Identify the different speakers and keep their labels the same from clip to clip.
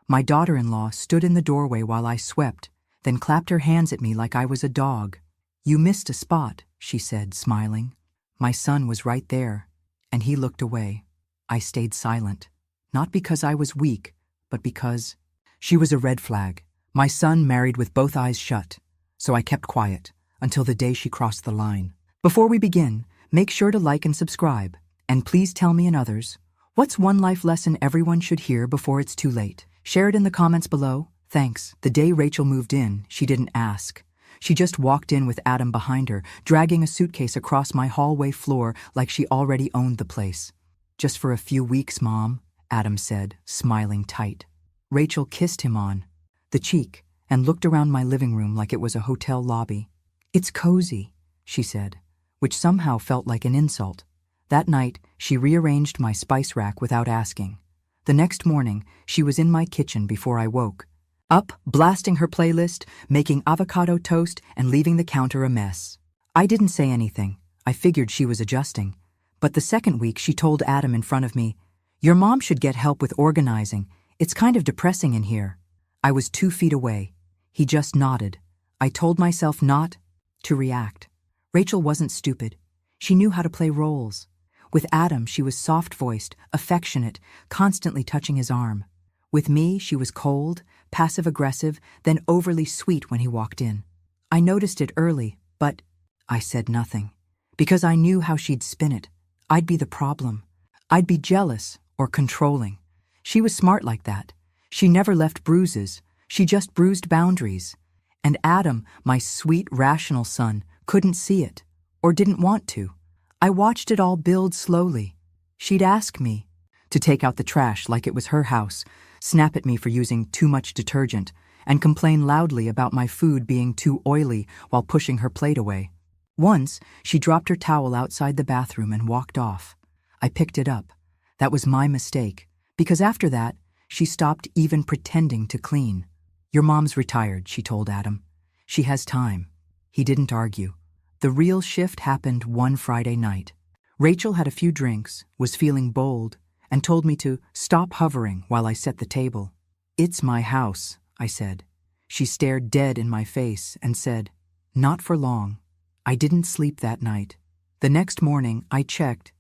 Speaker 1: My daughter-in-law stood in the doorway while I swept, then clapped her hands at me like I was a dog. "You missed a spot," she said, smiling. My son was right there, and he looked away. I stayed silent, not because I was weak, but because she was a red flag. My son married with both eyes shut, so I kept quiet until the day she crossed the line. Before we begin, make sure to like and subscribe, and please tell me and others, what's one life lesson everyone should hear before it's too late? Share it in the comments below. Thanks. The day Rachel moved in, she didn't ask. She just walked in with Adam behind her, dragging a suitcase across my hallway floor like she already owned the place. "Just for a few weeks, Mom," Adam said, smiling tight. Rachel kissed him on the cheek and looked around my living room like it was a hotel lobby. "It's cozy," she said, which somehow felt like an insult. That night, she rearranged my spice rack without asking. The next morning, she was in my kitchen before I woke, up, blasting her playlist, making avocado toast, and leaving the counter a mess. I didn't say anything. I figured she was adjusting. But the second week, she told Adam in front of me, "Your mom should get help with organizing. It's kind of depressing in here." I was 2 feet away. He just nodded. I told myself not to react. Rachel wasn't stupid. She knew how to play roles. With Adam, she was soft-voiced, affectionate, constantly touching his arm. With me, she was cold, passive-aggressive, then overly sweet when he walked in. I noticed it early, but I said nothing, because I knew how she'd spin it. I'd be the problem. I'd be jealous or controlling. She was smart like that. She never left bruises. She just bruised boundaries. And Adam, my sweet, rational son, couldn't see it, or didn't want to. I watched it all build slowly. She'd ask me to take out the trash like it was her house, snap at me for using too much detergent, and complain loudly about my food being too oily while pushing her plate away. Once, she dropped her towel outside the bathroom and walked off. I picked it up. That was my mistake, because after that, she stopped even pretending to clean. "Your mom's retired," she told Adam. "She has time." He didn't argue. The real shift happened one Friday night. Rachel had a few drinks, was feeling bold, and told me to stop hovering while I set the table. "It's my house," I said. She stared dead in my face and said, "Not for long." I didn't sleep that night. The next morning, I checked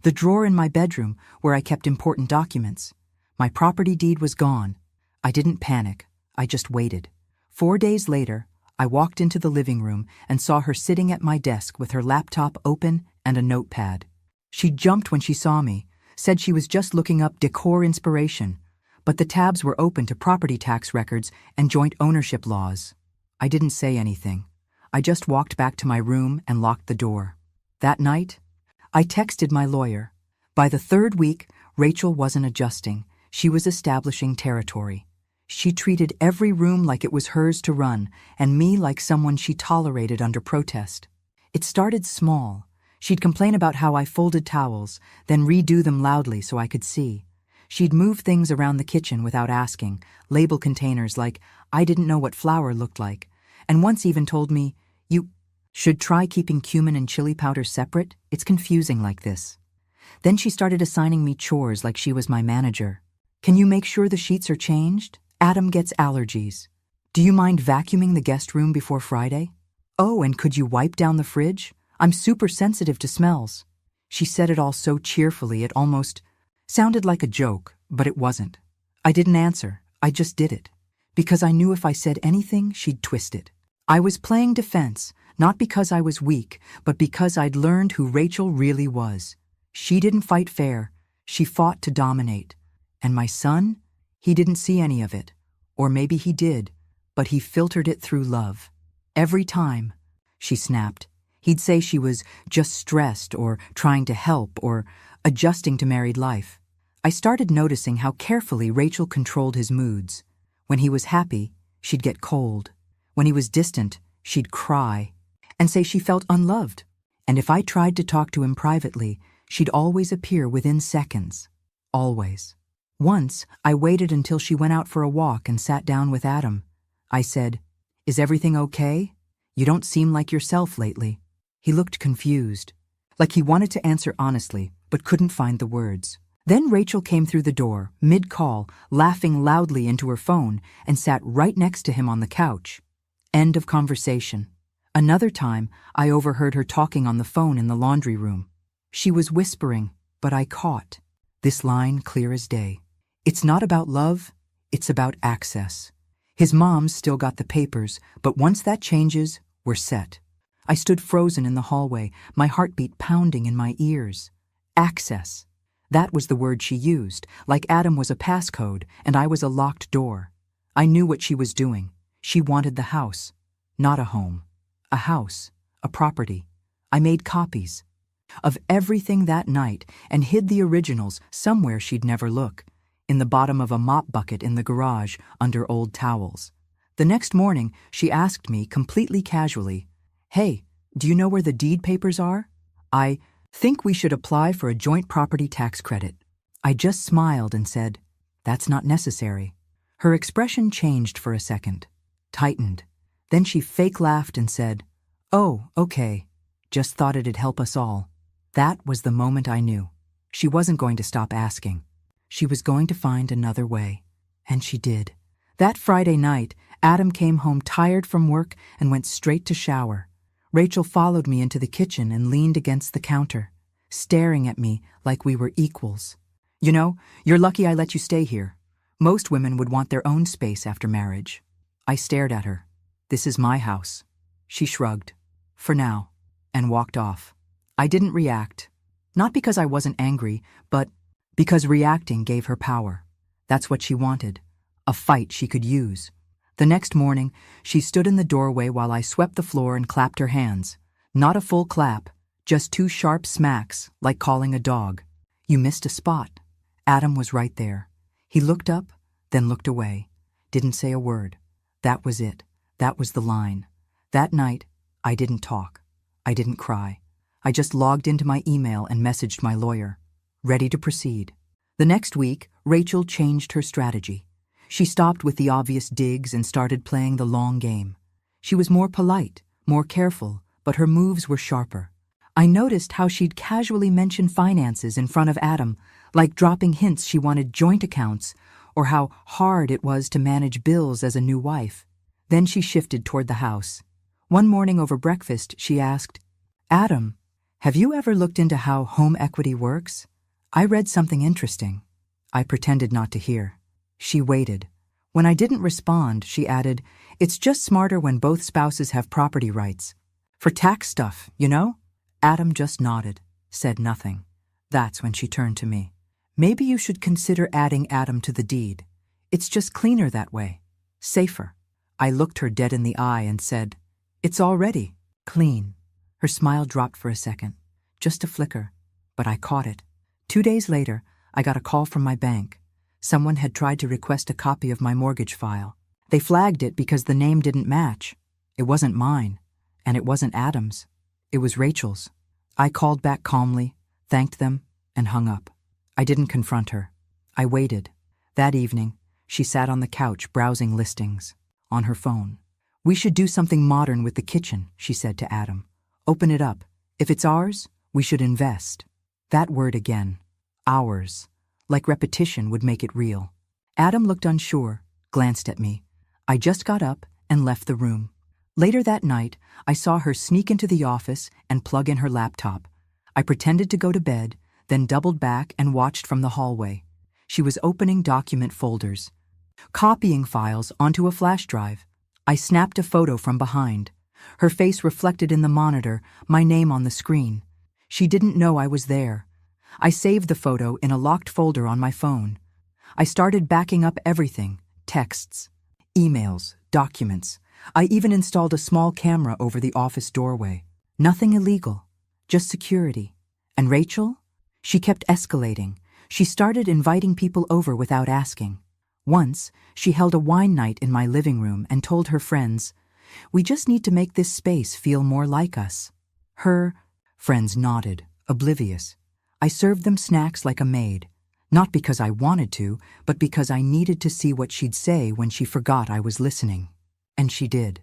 Speaker 1: the drawer in my bedroom where I kept important documents. My property deed was gone. I didn't panic. I just waited. 4 days later, I walked into the living room and saw her sitting at my desk with her laptop open and a notepad. She jumped when she saw me, said she was just looking up decor inspiration, but the tabs were open to property tax records and joint ownership laws. I didn't say anything. I just walked back to my room and locked the door. That night, I texted my lawyer. By the 3rd week, Rachel wasn't adjusting. She was establishing territory. She treated every room like it was hers to run, and me like someone she tolerated under protest. It started small. She'd complain about how I folded towels, then redo them loudly so I could see. She'd move things around the kitchen without asking, label containers like I didn't know what flour looked like, and once even told me, "You should try keeping cumin and chili powder separate. It's confusing like this." Then she started assigning me chores like she was my manager. "Can you make sure the sheets are changed? Adam gets allergies. Do you mind vacuuming the guest room before Friday? Oh, and could you wipe down the fridge? I'm super sensitive to smells." She said it all so cheerfully it almost sounded like a joke, but it wasn't. I didn't answer. I just did it. Because I knew if I said anything, she'd twist it. I was playing defense, not because I was weak, but because I'd learned who Rachel really was. She didn't fight fair. She fought to dominate. And my son? He didn't see any of it. Or maybe he did, but he filtered it through love. Every time, she snapped, he'd say she was just stressed or trying to help or adjusting to married life. I started noticing how carefully Rachel controlled his moods. When he was happy, she'd get cold. When he was distant, she'd cry and say she felt unloved. And if I tried to talk to him privately, she'd always appear within seconds. Always. Once, I waited until she went out for a walk and sat down with Adam. I said, "Is everything okay? You don't seem like yourself lately." He looked confused, like he wanted to answer honestly, but couldn't find the words. Then Rachel came through the door, mid-call, laughing loudly into her phone, and sat right next to him on the couch. End of conversation. Another time, I overheard her talking on the phone in the laundry room. She was whispering, but I caught this line clear as day. It's not about love, it's about access. His mom's still got the papers, but once that changes, we're set. I stood frozen in the hallway, my heartbeat pounding in my ears. Access. That was the word she used, like Adam was a passcode and I was a locked door. I knew what she was doing. She wanted the house. Not a home. A house. A property. I made copies of everything that night and hid the originals somewhere she'd never look, in the bottom of a mop bucket in the garage under old towels. The next morning, she asked me completely casually, "Hey, do you know where the deed papers are? I think we should apply for a joint property tax credit." I just smiled and said, "That's not necessary." Her expression changed for a second, tightened. Then she fake laughed and said, "Oh, okay. Just thought it'd help us all." That was the moment I knew. She wasn't going to stop asking. She was going to find another way. And she did. That Friday night, Adam came home tired from work and went straight to shower. Rachel followed me into the kitchen and leaned against the counter, staring at me like we were equals. "You know, you're lucky I let you stay here. Most women would want their own space after marriage." I stared at her. "This is my house." She shrugged. "For now," and walked off. I didn't react. Not because I wasn't angry, but because reacting gave her power. That's what she wanted. A fight she could use. The next morning, she stood in the doorway while I swept the floor and clapped her hands. Not a full clap, just 2 sharp smacks, like calling a dog. "You missed a spot." Adam was right there. He looked up, then looked away. Didn't say a word. That was it. That was the line. That night, I didn't talk. I didn't cry. I just logged into my email and messaged my lawyer. Ready to proceed. The next week, Rachel changed her strategy. She stopped with the obvious digs and started playing the long game. She was more polite, more careful, but her moves were sharper. I noticed how she'd casually mention finances in front of Adam, like dropping hints she wanted joint accounts, or how hard it was to manage bills as a new wife. Then she shifted toward the house. One morning over breakfast, she asked, "Adam, have you ever looked into how home equity works? I read something interesting." I pretended not to hear. She waited. When I didn't respond, she added, "It's just smarter when both spouses have property rights. For tax stuff, you know?" Adam just nodded, said nothing. That's when she turned to me. "Maybe you should consider adding Adam to the deed. It's just cleaner that way. Safer." I looked her dead in the eye and said, "It's already clean." Her smile dropped for a second, just a flicker, but I caught it. 2 days later, I got a call from my bank. Someone had tried to request a copy of my mortgage file. They flagged it because the name didn't match. It wasn't mine, and it wasn't Adam's. It was Rachel's. I called back calmly, thanked them, and hung up. I didn't confront her. I waited. That evening, she sat on the couch browsing listings, on her phone. "We should do something modern with the kitchen," she said to Adam. "Open it up. If it's ours, we should invest." That word again. Ours. Like repetition would make it real. Adam looked unsure, glanced at me. I just got up and left the room. Later that night, I saw her sneak into the office and plug in her laptop. I pretended to go to bed, then doubled back and watched from the hallway. She was opening document folders, copying files onto a flash drive. I snapped a photo from behind. Her face reflected in the monitor, my name on the screen. She didn't know I was there. I saved the photo in a locked folder on my phone. I started backing up everything, texts, emails, documents. I even installed a small camera over the office doorway. Nothing illegal, just security. And Rachel? She kept escalating. She started inviting people over without asking. Once, she held a wine night in my living room and told her friends, "We just need to make this space feel more like us." Her friends nodded, oblivious. I served them snacks like a maid, not because I wanted to, but because I needed to see what she'd say when she forgot I was listening. And she did.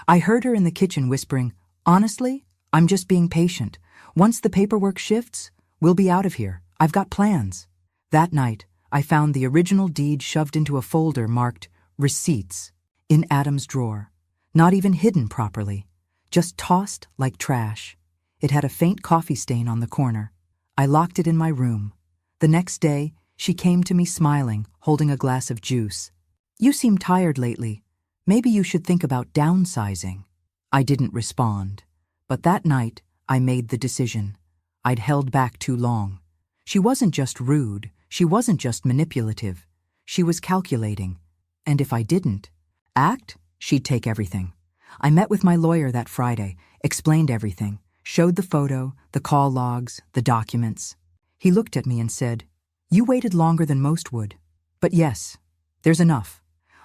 Speaker 1: I heard her in the kitchen whispering, "Honestly, I'm just being patient. Once the paperwork shifts, we'll be out of here. I've got plans." That night, I found the original deed shoved into a folder marked Receipts in Adam's drawer, not even hidden properly, just tossed like trash. It had a faint coffee stain on the corner. I locked it in my room. The next day, she came to me smiling, holding a glass of juice. "You seem tired lately. Maybe you should think about downsizing." I didn't respond. But that night, I made the decision. I'd held back too long. She wasn't just rude. She wasn't just manipulative. She was calculating. And if I didn't act, she'd take everything. I met with my lawyer that Friday, explained everything, showed the photo, the call logs, the documents. He looked at me and said, "You waited longer than most would. But yes, there's enough."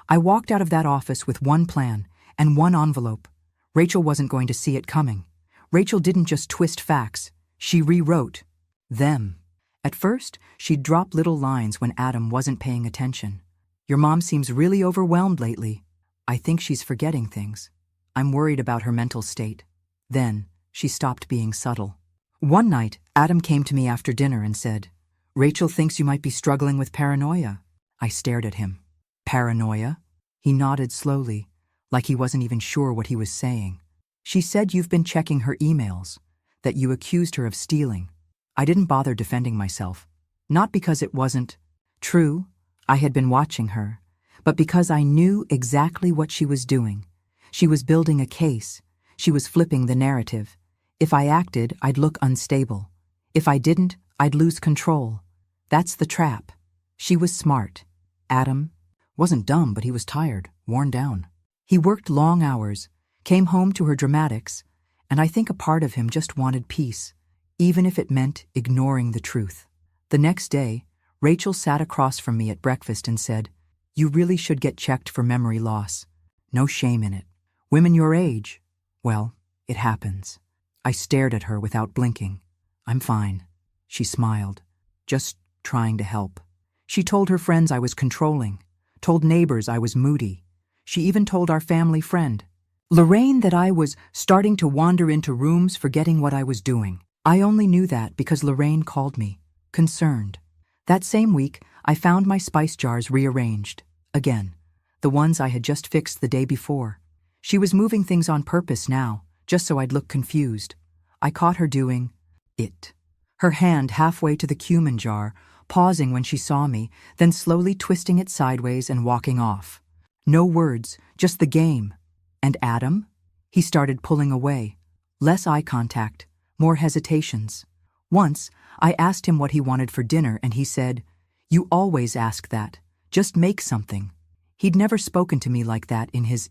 Speaker 1: I walked out of that office with one plan and one envelope. Rachel wasn't going to see it coming. Rachel didn't just twist facts. She rewrote them. At first, she'd drop little lines when Adam wasn't paying attention. "Your mom seems really overwhelmed lately. I think she's forgetting things. I'm worried about her mental state." Then, she stopped being subtle. One night, Adam came to me after dinner and said, "Rachel thinks you might be struggling with paranoia." I stared at him. "Paranoia?" He nodded slowly, like he wasn't even sure what he was saying. "She said you've been checking her emails, that you accused her of stealing." I didn't bother defending myself. Not because it wasn't true, I had been watching her, but because I knew exactly what she was doing. She was building a case. She was flipping the narrative. If I acted, I'd look unstable. If I didn't, I'd lose control. That's the trap. She was smart. Adam wasn't dumb, but he was tired, worn down. He worked long hours, came home to her dramatics, and I think a part of him just wanted peace, even if it meant ignoring the truth. The next day, Rachel sat across from me at breakfast and said, "You really should get checked for memory loss. No shame in it. Women your age, well, it happens." I stared at her without blinking. "I'm fine." She smiled, just trying to help. She told her friends I was controlling, told neighbors I was moody. She even told our family friend, Lorraine, that I was starting to wander into rooms forgetting what I was doing. I only knew that because Lorraine called me, concerned. That same week, I found my spice jars rearranged. Again, the ones I had just fixed the day before. She was moving things on purpose now, just so I'd look confused. I caught her doing it. Her hand halfway to the cumin jar, pausing when she saw me, then slowly twisting it sideways and walking off. No words, just the game. And Adam? He started pulling away. Less eye contact, more hesitations. Once, I asked him what he wanted for dinner, and he said, "You always ask that. Just make something." He'd never spoken to me like that in his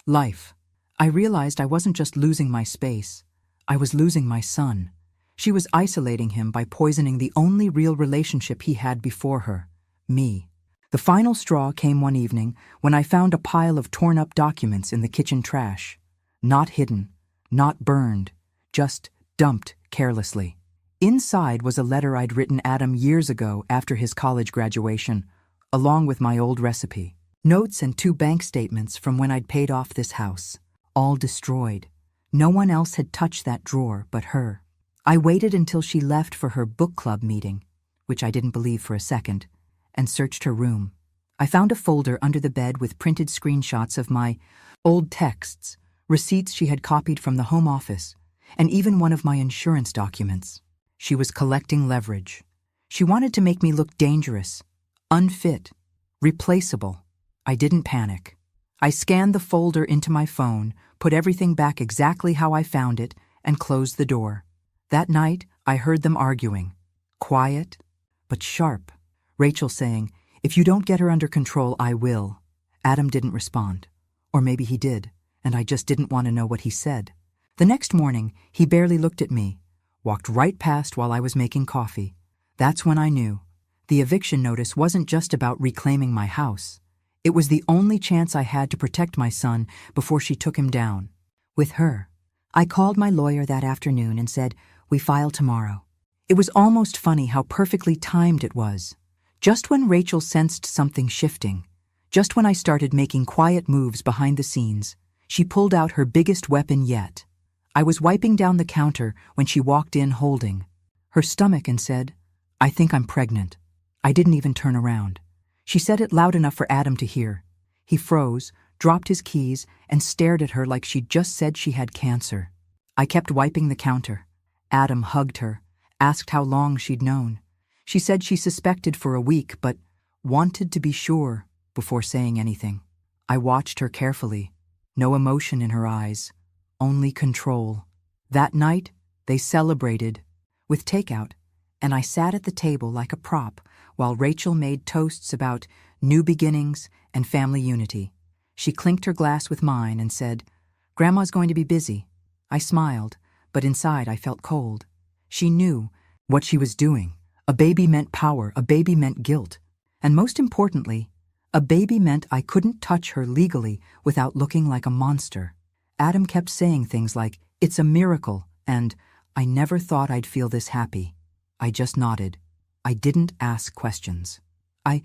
Speaker 1: life. I realized I wasn't just losing my space. I was losing my son. She was isolating him by poisoning the only real relationship he had before her, me. The final straw came one evening when I found a pile of torn-up documents in the kitchen trash. Not hidden, not burned, just dumped carelessly. Inside was a letter I'd written Adam years ago after his college graduation, along with my old recipe. Notes and 2 bank statements from when I'd paid off this house. All destroyed. No one else had touched that drawer but her. I waited until she left for her book club meeting, which I didn't believe for a second, and searched her room. I found a folder under the bed with printed screenshots of my old texts, receipts she had copied from the home office, and even one of my insurance documents. She was collecting leverage. She wanted to make me look dangerous, unfit, replaceable. I didn't panic. I scanned the folder into my phone, put everything back exactly how I found it, and closed the door. That night, I heard them arguing. Quiet, but sharp. Rachel saying, "If you don't get her under control, I will." Adam didn't respond. Or maybe he did, and I just didn't want to know what he said. The next morning, he barely looked at me, walked right past while I was making coffee. That's when I knew. The eviction notice wasn't just about reclaiming my house. It was the only chance I had to protect my son before she took him down. With her. I called my lawyer that afternoon and said, "We file tomorrow." It was almost funny how perfectly timed it was. Just when Rachel sensed something shifting, just when I started making quiet moves behind the scenes, she pulled out her biggest weapon yet. I was wiping down the counter when she walked in holding her stomach and said, "I think I'm pregnant." I didn't even turn around. She said it loud enough for Adam to hear. He froze, dropped his keys, and stared at her like she'd just said she had cancer. I kept wiping the counter. Adam hugged her, asked how long she'd known. She said she suspected for a week, but wanted to be sure before saying anything. I watched her carefully. No emotion in her eyes, only control. That night, they celebrated with takeout, and I sat at the table like a prop while Rachel made toasts about new beginnings and family unity. She clinked her glass with mine and said, "Grandma's going to be busy." I smiled, but inside I felt cold. She knew what she was doing. A baby meant power, a baby meant guilt. And most importantly, a baby meant I couldn't touch her legally without looking like a monster. Adam kept saying things like, "It's a miracle," and "I never thought I'd feel this happy." I just nodded. I didn't ask questions. I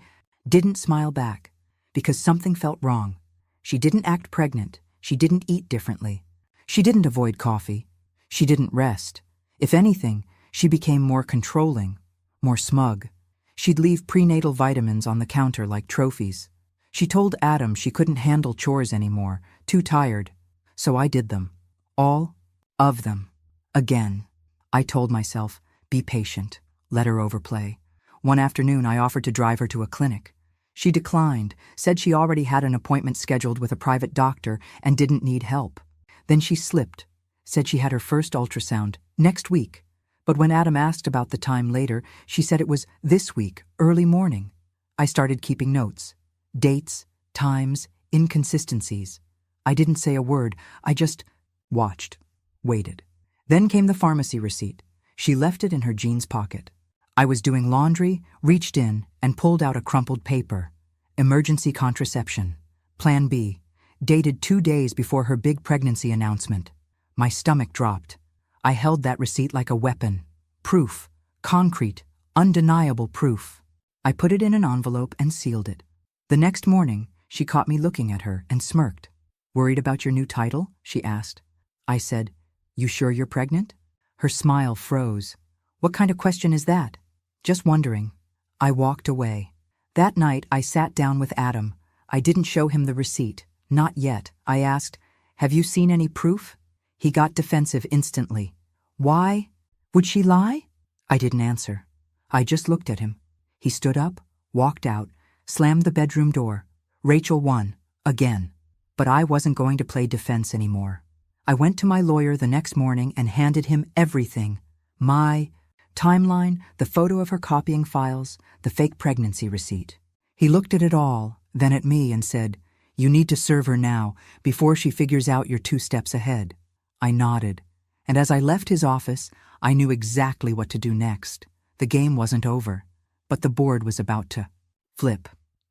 Speaker 1: didn't smile back, because something felt wrong. She didn't act pregnant. She didn't eat differently. She didn't avoid coffee. She didn't rest. If anything, she became more controlling, more smug. She'd leave prenatal vitamins on the counter like trophies. She told Adam she couldn't handle chores anymore, too tired. So I did them. All of them. Again. I told myself, be patient. Let her overplay. One afternoon I offered to drive her to a clinic. She declined, said she already had an appointment scheduled with a private doctor and didn't need help. Then she slipped, said she had her first ultrasound next week. But when Adam asked about the time later, she said it was this week, early morning. I started keeping notes. Dates, times, inconsistencies. I didn't say a word. I just watched, waited. Then came the pharmacy receipt. She left it in her jeans pocket. I was doing laundry, reached in, and pulled out a crumpled paper. Emergency contraception. Plan B. Dated 2 days before her big pregnancy announcement. My stomach dropped. I held that receipt like a weapon. Proof. Concrete. Undeniable proof. I put it in an envelope and sealed it. The next morning, she caught me looking at her and smirked. "Worried about your new title?" she asked. I said, "You sure you're pregnant?" Her smile froze. "What kind of question is that?" "Just wondering." I walked away. That night, I sat down with Adam. I didn't show him the receipt. Not yet. I asked, "Have you seen any proof?" He got defensive instantly. Why? Would she lie? I didn't answer. I just looked at him. He stood up, walked out, slammed the bedroom door. Rachel won. Again. But I wasn't going to play defense anymore. I went to my lawyer the next morning and handed him everything. My timeline, the photo of her copying files, the fake pregnancy receipt. He looked at it all, then at me and said, "You need to serve her now, before she figures out you're 2 steps ahead." I nodded, and as I left his office, I knew exactly what to do next. The game wasn't over, but the board was about to flip.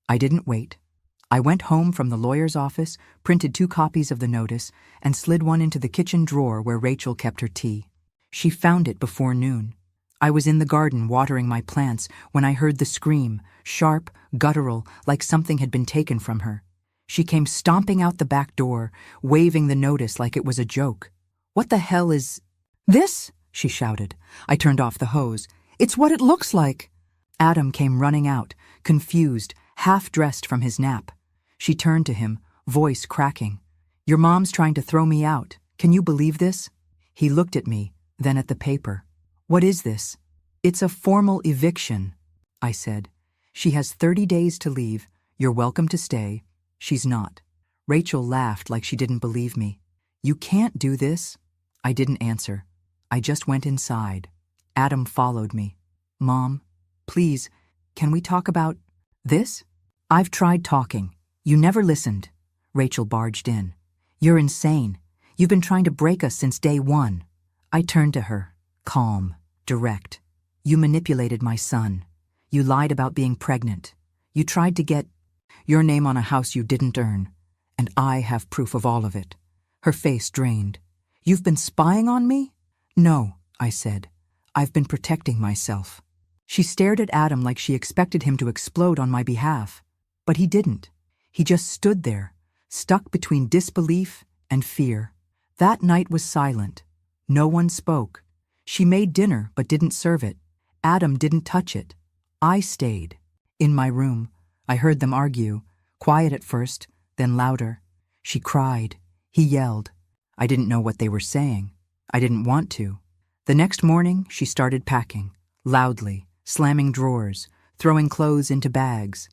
Speaker 1: I didn't wait. I went home from the lawyer's office, printed 2 copies of the notice, and slid one into the kitchen drawer where Rachel kept her tea. She found it before noon. I was in the garden watering my plants when I heard the scream, sharp, guttural, like something had been taken from her. She came stomping out the back door, waving the notice like it was a joke. "What the hell is this?" she shouted. I turned off the hose. "It's what it looks like." Adam came running out, confused, half-dressed from his nap. She turned to him, voice cracking. "Your mom's trying to throw me out. Can you believe this?" He looked at me, then at the paper. "What is this?" "It's a formal eviction," I said. "She has 30 days to leave. You're welcome to stay." She's not. Rachel laughed like she didn't believe me. "You can't do this." I didn't answer. I just went inside. Adam followed me. "Mom, please, can we talk about this?" "I've tried talking. You never listened." Rachel barged in. "You're insane. You've been trying to break us since day one." I turned to her, calm, direct. "You manipulated my son. You lied about being pregnant. You tried to get your name on a house you didn't earn. And I have proof of all of it." Her face drained. "You've been spying on me?" "No," I said. "I've been protecting myself." She stared at Adam like she expected him to explode on my behalf. But he didn't. He just stood there, stuck between disbelief and fear. That night was silent. No one spoke. She made dinner but didn't serve it. Adam didn't touch it. I stayed. In my room, I heard them argue, quiet at first, then louder. She cried. He yelled. I didn't know what they were saying. I didn't want to. The next morning, she started packing, loudly, slamming drawers, throwing clothes into bags.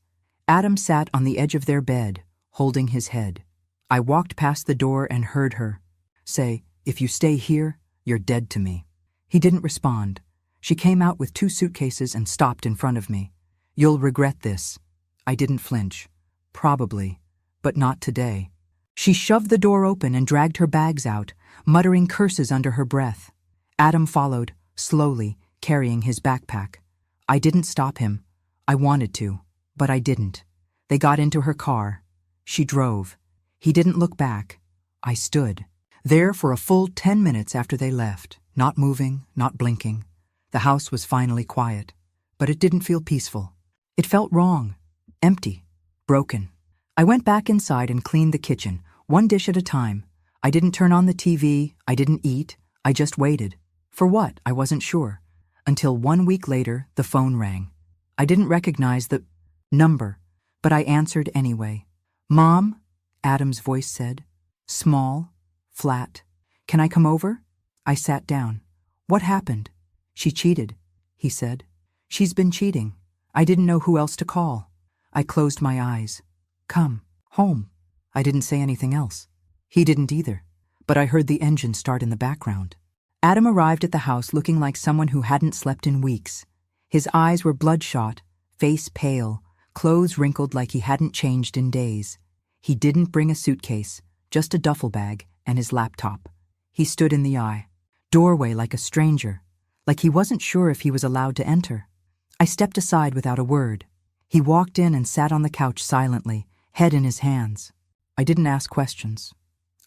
Speaker 1: Adam sat on the edge of their bed, holding his head. I walked past the door and heard her say, "If you stay here, you're dead to me." He didn't respond. She came out with 2 suitcases and stopped in front of me. "You'll regret this." I didn't flinch. Probably, but not today. She shoved the door open and dragged her bags out, muttering curses under her breath. Adam followed, slowly, carrying his backpack. I didn't stop him. I wanted to, but I didn't. They got into her car. She drove. He didn't look back. I stood there for a full 10 minutes after they left, not moving, not blinking. The house was finally quiet, but it didn't feel peaceful. It felt wrong, empty, broken. I went back inside and cleaned the kitchen, 1 dish at a time. I didn't turn on the TV, I didn't eat, I just waited. For what, I wasn't sure. Until 1 week later, the phone rang. I didn't recognize the number, but I answered anyway. "Mom," Adam's voice said. Small, flat. "Can I come over?" I sat down. "What happened?" "She cheated," he said. "She's been cheating. I didn't know who else to call." I closed my eyes. "Come, home." I didn't say anything else. He didn't either, but I heard the engine start in the background. Adam arrived at the house looking like someone who hadn't slept in weeks. His eyes were bloodshot, face pale, clothes wrinkled like he hadn't changed in days. He didn't bring a suitcase, just a duffel bag and his laptop. He stood in the doorway like a stranger, like he wasn't sure if he was allowed to enter. I stepped aside without a word. He walked in and sat on the couch silently, head in his hands. I didn't ask questions.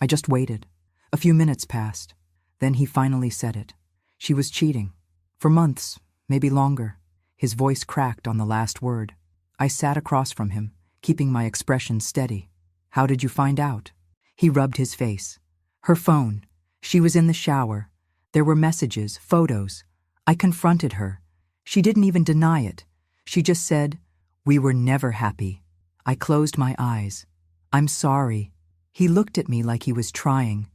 Speaker 1: I just waited. A few minutes passed. Then he finally said it. She was cheating. For months, maybe longer. His voice cracked on the last word. I sat across from him, keeping my expression steady. "How did you find out?" He rubbed his face. "Her phone. She was in the shower. There were messages, photos. I confronted her. She didn't even deny it. She just said, 'We were never happy.' I closed my eyes. 'I'm sorry.' He looked at me like he was trying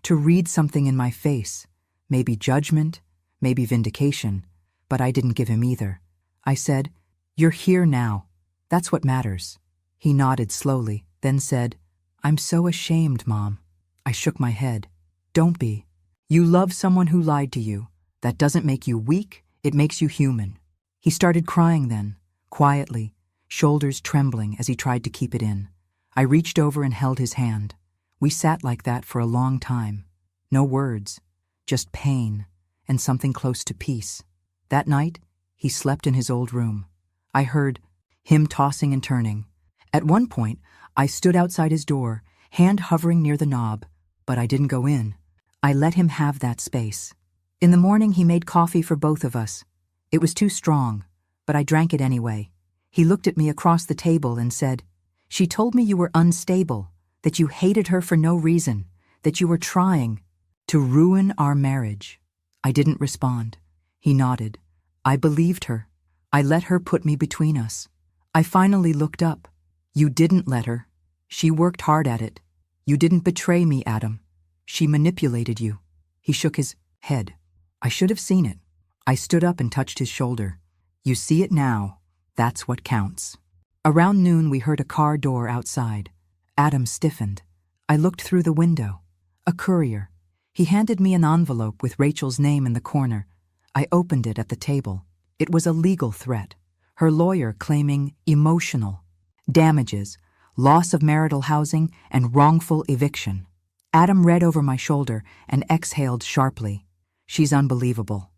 Speaker 1: to read something in my face, maybe judgment, maybe vindication, but I didn't give him either. I said, 'You're here now. That's what matters.' He nodded slowly, then said, 'I'm so ashamed, Mom.' I shook my head. 'Don't be. You love someone who lied to you. That doesn't make you weak, it makes you human.' He started crying then, quietly, shoulders trembling as he tried to keep it in. I reached over and held his hand. We sat like that for a long time. No words, just pain and something close to peace. That night, he slept in his old room. I heard him tossing and turning. At one point, I stood outside his door, hand hovering near the knob, but I didn't go in. I let him have that space. In the morning, he made coffee for both of us. It was too strong, but I drank it anyway. He looked at me across the table and said, "She told me you were unstable, that you hated her for no reason, that you were trying to ruin our marriage." I didn't respond. He nodded. "I believed her. I let her put me between us." I finally looked up. "You didn't let her. She worked hard at it. You didn't betray me, Adam. She manipulated you." He shook his head. I should have seen it. I stood up and touched his shoulder. "You see it now. That's what counts." Around noon, we heard a car door outside. Adam stiffened. I looked through the window. A courier. He handed me an envelope with Rachel's name in the corner. I opened it at the table. It was a legal threat. Her lawyer claiming emotional damages, loss of marital housing, and wrongful eviction. Adam read over my shoulder and exhaled sharply. "She's unbelievable."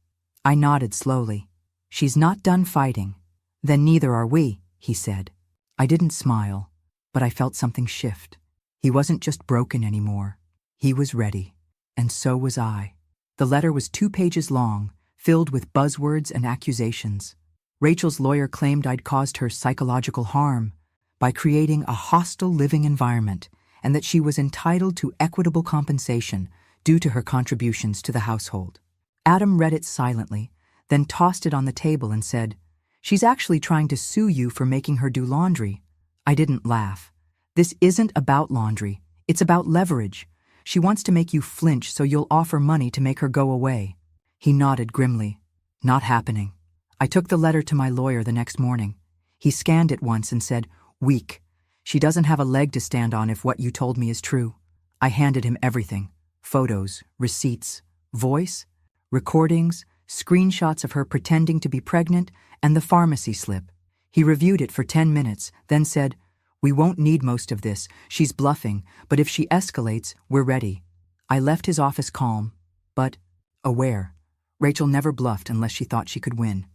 Speaker 1: I nodded slowly. "She's not done fighting." "Then neither are we," he said. I didn't smile, but I felt something shift. He wasn't just broken anymore. He was ready, and so was I. The letter was 2 pages long, filled with buzzwords and accusations. Rachel's lawyer claimed I'd caused her psychological harm by creating a hostile living environment, and that she was entitled to equitable compensation due to her contributions to the household. Adam read it silently, then tossed it on the table and said, She's actually trying to sue you for making her do laundry." I didn't laugh. "This isn't about laundry. It's about leverage. She wants to make you flinch so you'll offer money to make her go away." He nodded grimly. "Not happening." I took the letter to my lawyer the next morning. He scanned it once and said, "Weak. She doesn't have a leg to stand on if what you told me is true." I handed him everything: photos, receipts, voice, recordings, screenshots of her pretending to be pregnant, and the pharmacy slip. He reviewed it for 10 minutes, then said, "We won't need most of this. She's bluffing, but if she escalates, we're ready." I left his office calm, but aware. Rachel never bluffed unless she thought she could win.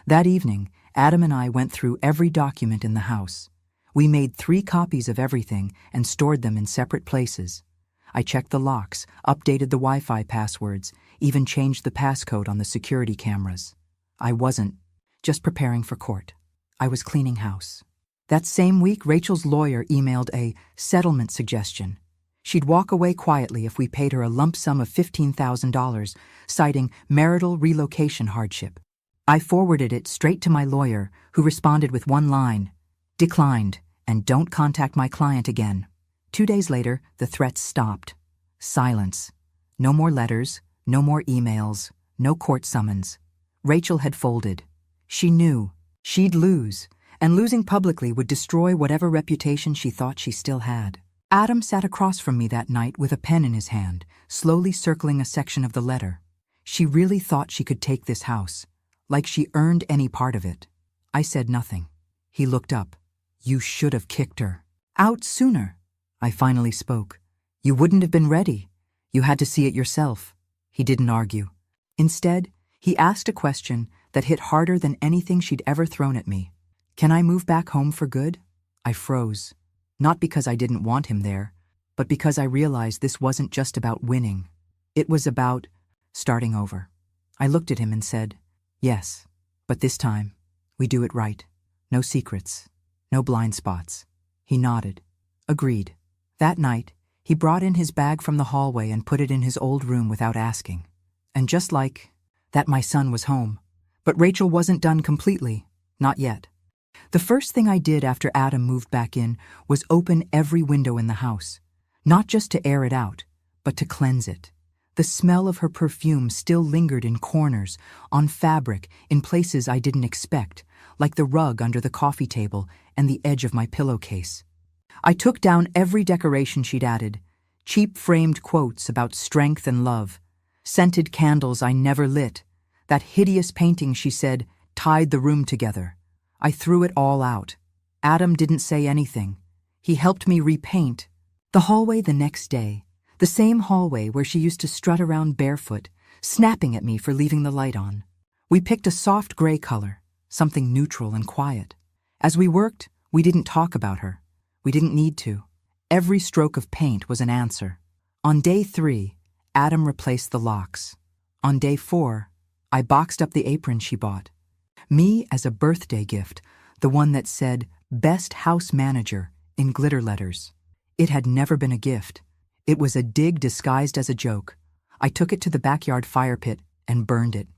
Speaker 1: That evening, Adam and I went through every document in the house. We made 3 copies of everything and stored them in separate places. I checked the locks, updated the Wi-Fi passwords, even changed the passcode on the security cameras. I wasn't just preparing for court. I was cleaning house. That same week, Rachel's lawyer emailed a settlement suggestion. She'd walk away quietly if we paid her a lump sum of $15,000, citing marital relocation hardship. I forwarded it straight to my lawyer, who responded with one line: "Declined, and don't contact my client again." 2 days later, the threats stopped. Silence. No more letters, no more emails, no court summons. Rachel had folded. She knew she'd lose, and losing publicly would destroy whatever reputation she thought she still had. Adam sat across from me that night with a pen in his hand, slowly circling a section of the letter. She really thought she could take this house, like she earned any part of it. I said nothing. He looked up. "You should have kicked her out sooner." I finally spoke. "You wouldn't have been ready. You had to see it yourself." He didn't argue. Instead, he asked a question that hit harder than anything she'd ever thrown at me. "Can I move back home for good?" I froze. Not because I didn't want him there, but because I realized this wasn't just about winning. It was about starting over. I looked at him and said, "Yes, but this time, we do it right. No secrets, no blind spots." He nodded. Agreed. That night, he brought in his bag from the hallway and put it in his old room without asking. And just like that, my son was home. But Rachel wasn't done completely. Not yet. The first thing I did after Adam moved back in was open every window in the house. Not just to air it out, but to cleanse it. The smell of her perfume still lingered in corners, on fabric, in places I didn't expect, like the rug under the coffee table and the edge of my pillowcase. I took down every decoration she'd added, cheap framed quotes about strength and love, scented candles I never lit, that hideous painting she said tied the room together. I threw it all out. Adam didn't say anything. He helped me repaint. The hallway the next day, the same hallway where she used to strut around barefoot, snapping at me for leaving the light on. We picked a soft gray color, something neutral and quiet. As we worked, we didn't talk about her. We didn't need to. Every stroke of paint was an answer. On day 3, Adam replaced the locks. On day 4, I boxed up the apron she bought. Me as a birthday gift, the one that said, "Best House Manager," in glitter letters. It had never been a gift. It was a dig disguised as a joke. I took it to the backyard fire pit and burned it.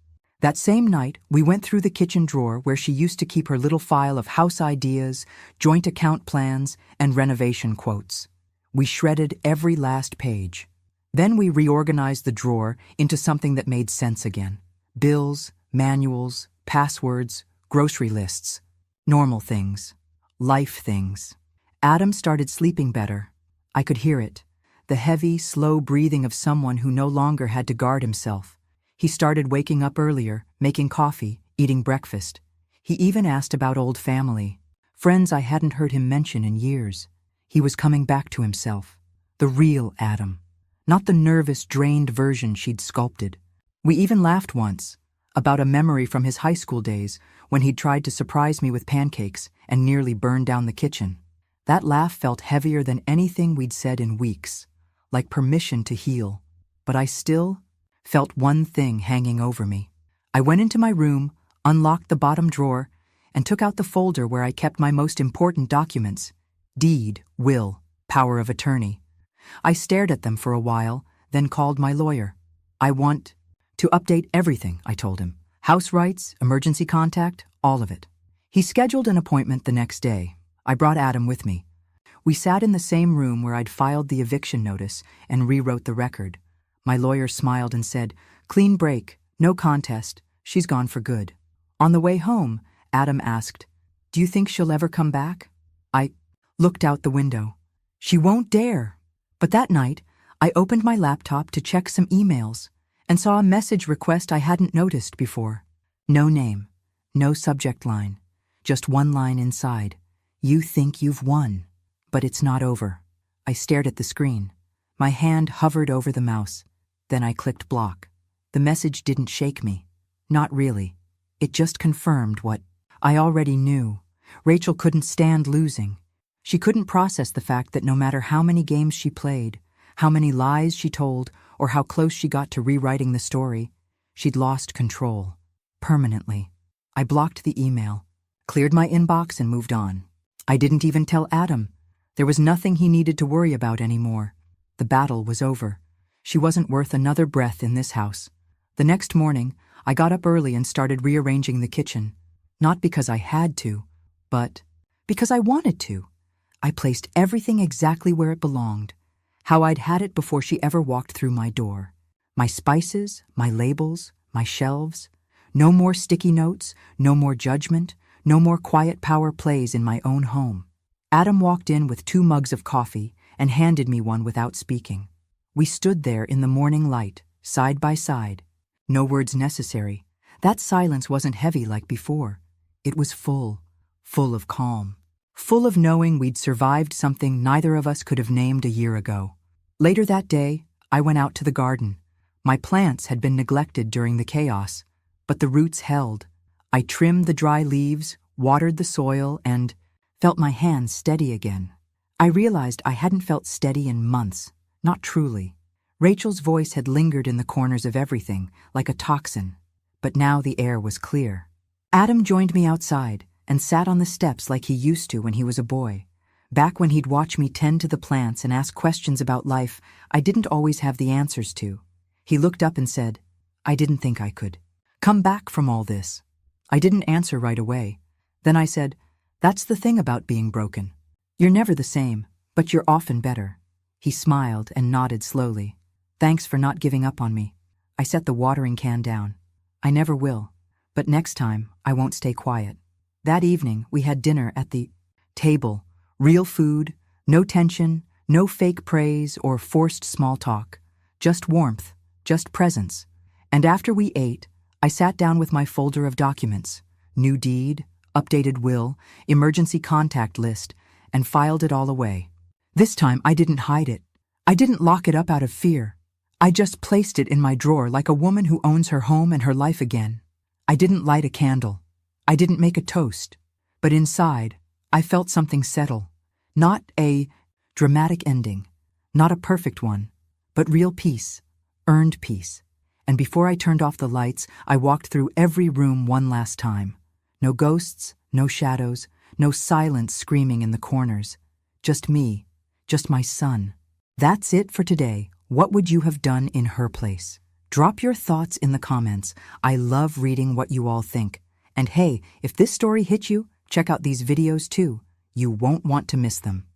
Speaker 1: That same night, we went through the kitchen drawer where she used to keep her little file of house ideas, joint account plans, and renovation quotes. We shredded every last page. Then we reorganized the drawer into something that made sense again. Bills, manuals, passwords, grocery lists. Normal things. Life things. Adam started sleeping better. I could hear it. The heavy, slow breathing of someone who no longer had to guard himself. He started waking up earlier, making coffee, eating breakfast. He even asked about old family, friends I hadn't heard him mention in years. He was coming back to himself. The real Adam. Not the nervous, drained version she'd sculpted. We even laughed once, about a memory from his high school days when he'd tried to surprise me with pancakes and nearly burned down the kitchen. That laugh felt heavier than anything we'd said in weeks, like permission to heal. But I still felt one thing hanging over me. I went into my room, unlocked the bottom drawer, and took out the folder where I kept my most important documents: deed, will, power of attorney. I stared at them for a while, then called my lawyer. "I want to update everything," I told him. House rights, emergency contact, all of it. He scheduled an appointment the next day. I brought Adam with me. We sat in the same room where I'd filed the eviction notice and rewrote the record. My lawyer smiled and said, "Clean break, no contest, she's gone for good." On the way home, Adam asked, "Do you think she'll ever come back?" I looked out the window. She won't dare. But that night, I opened my laptop to check some emails and saw a message request I hadn't noticed before. No name, no subject line, just one line inside. "You think you've won, but it's not over." I stared at the screen. My hand hovered over the mouse. Then I clicked block. The message didn't shake me. Not really. It just confirmed what I already knew. Rachel couldn't stand losing. She couldn't process the fact that no matter how many games she played, how many lies she told, or how close she got to rewriting the story, she'd lost control. Permanently. I blocked the email, cleared my inbox, and moved on. I didn't even tell Adam. There was nothing he needed to worry about anymore. The battle was over. She wasn't worth another breath in this house. The next morning, I got up early and started rearranging the kitchen. Not because I had to, but because I wanted to. I placed everything exactly where it belonged, how I'd had it before she ever walked through my door. My spices, my labels, my shelves. No more sticky notes, no more judgment, no more quiet power plays in my own home. Adam walked in with 2 mugs of coffee and handed me one without speaking. We stood there in the morning light, side by side. No words necessary. That silence wasn't heavy like before. It was full of calm. Full of knowing we'd survived something neither of us could have named a year ago. Later that day, I went out to the garden. My plants had been neglected during the chaos, but the roots held. I trimmed the dry leaves, watered the soil, and felt my hands steady again. I realized I hadn't felt steady in months, not truly. Rachel's voice had lingered in the corners of everything, like a toxin, but now the air was clear. Adam joined me outside and sat on the steps like he used to when he was a boy. Back when he'd watch me tend to the plants and ask questions about life I didn't always have the answers to. He looked up and said, "I didn't think I could come back from all this." I didn't answer right away. Then I said, "That's the thing about being broken. You're never the same, but you're often better." He smiled and nodded slowly. "Thanks for not giving up on me." I set the watering can down. "I never will, but next time I won't stay quiet." That evening we had dinner at the table. Real food, no tension, no fake praise or forced small talk. Just warmth, just presence. And after we ate, I sat down with my folder of documents, new deed, updated will, emergency contact list, and filed it all away. This time I didn't hide it. I didn't lock it up out of fear. I just placed it in my drawer like a woman who owns her home and her life again. I didn't light a candle. I didn't make a toast. But inside, I felt something settle. Not a dramatic ending, not a perfect one, but real peace, earned peace. And before I turned off the lights, I walked through every room one last time. No ghosts, no shadows, no silence screaming in the corners. Just me, just my son. That's it for today. What would you have done in her place? Drop your thoughts in the comments. I love reading what you all think. And hey, if this story hit you, check out these videos too. You won't want to miss them.